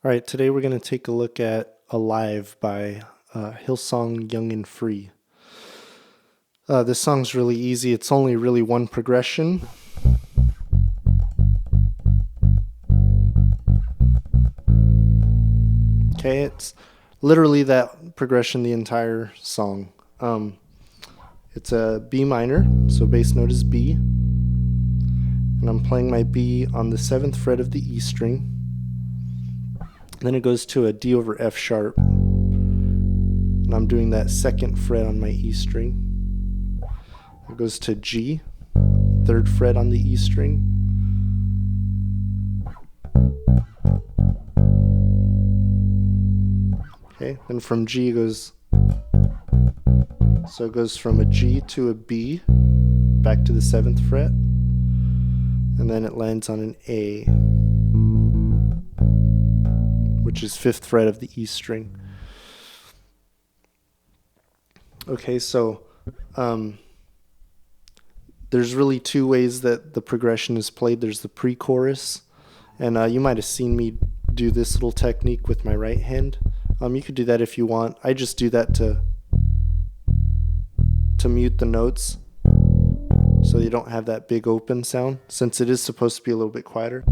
All right, today we're going to take a look at Alive by Hillsong Young and Free. This song's really easy. It's only really one progression. Okay, it's literally that progression the entire song. It's a B minor, so bass note is B. And I'm playing my B on the 7th fret of the E string. Then it goes to a D over F sharp. And I'm doing that 2nd fret on my E string. It goes to G, 3rd fret on the E string. Okay, then from G it goes from a G to a B, back to the 7th fret, and then it lands on an A, which is 5th fret of the E string. Okay, so there's really two ways that the progression is played. There's the pre-chorus, and you might have seen me do this little technique with my right hand. You could do that if you want. I just do that to mute the notes so you don't have that big open sound, since it is supposed to be a little bit quieter.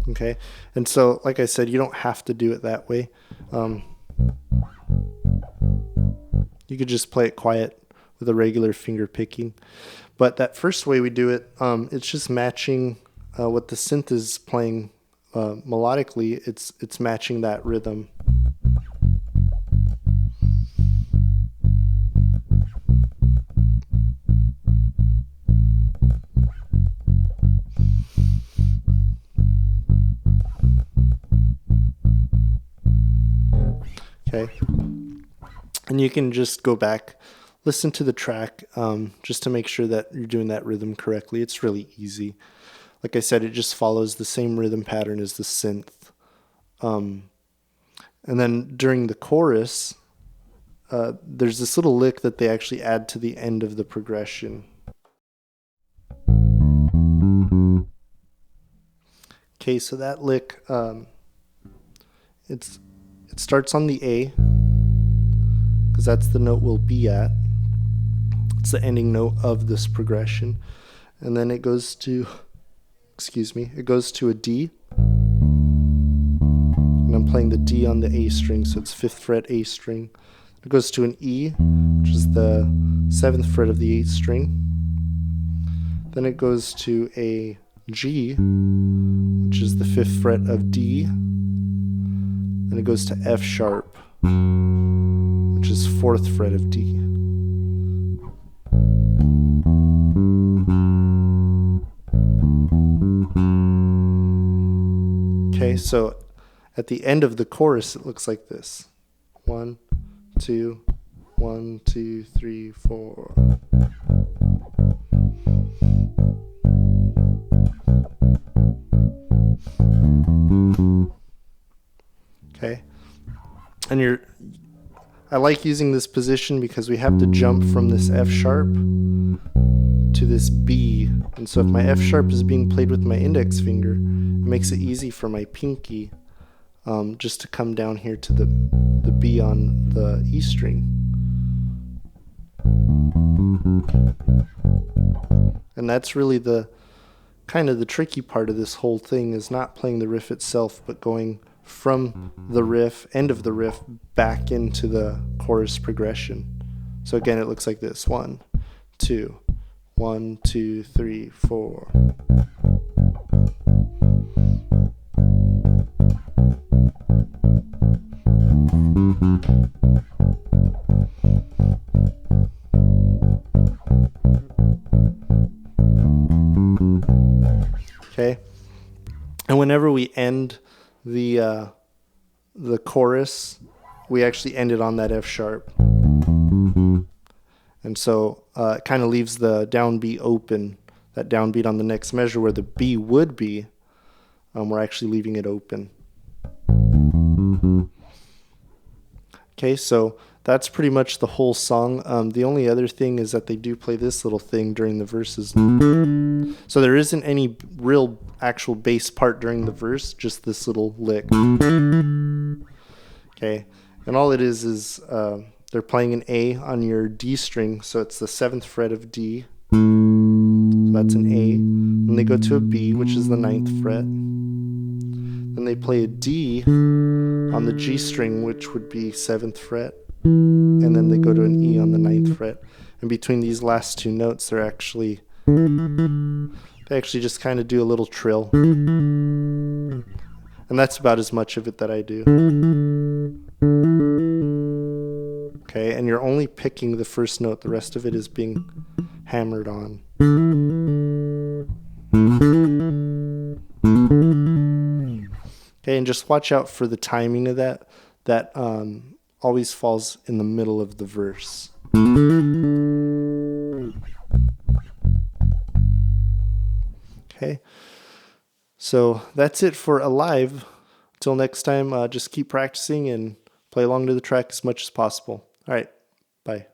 Okay, and so like I said, you don't have to do it that way. You could just play it quiet with a regular finger picking. But that first way we do it, it's just matching what the synth is playing melodically. It's matching that rhythm. Okay, and you can just go back, listen to the track, just to make sure that you're doing that rhythm correctly. It's really easy. Like I said, it just follows the same rhythm pattern as the synth. And then during the chorus, there's this little lick that they actually add to the end of the progression. Okay, so that lick, it starts on the A, because that's the note we'll be at. It's the ending note of this progression. And then it goes to, it goes to a D. And I'm playing the D on the A string, so it's 5th fret A string. It goes to an E, which is the 7th fret of the 8th string. Then it goes to a G, which is the 5th fret of D. Then it goes to F sharp, which is 4th fret of D. Okay, so at the end of the chorus, it looks like this. 1, 2, 1, 2, 3, 4. Okay, and I like using this position because we have to jump from this F sharp to this B. And so if my F sharp is being played with my index finger, it makes it easy for my pinky just to come down here to the B on the E string. And that's really the kind of the tricky part of this whole thing, is not playing the riff itself, but going from the riff, end of the riff, back into the chorus progression. So again, it looks like this. 1, 2, 1, 2, 3, 4. Okay, and whenever we end the chorus, we actually end it on that F sharp, and so it kind of leaves the downbeat open. That downbeat on the next measure where the B would be, we're actually leaving it open. Okay, so that's pretty much the whole song. The only other thing is that they do play this little thing during the verses. So there isn't any real actual bass part during the verse, just this little lick. Okay, and all it is they're playing an A on your D string, so it's the 7th fret of D. So that's an A. Then they go to a B, which is the 9th fret. Then they play a D on the G string, which would be 7th fret. And then they go to an E on the 9th fret. And between these last two notes, they actually just kind of do a little trill. And that's about as much of it that I do. Okay, and you're only picking the first note. The rest of it is being hammered on. Okay, and just watch out for the timing of that. That always falls in the middle of the verse. Okay, so that's it for Alive. Till next time, just keep practicing and play along to the track as much as possible. All right, bye.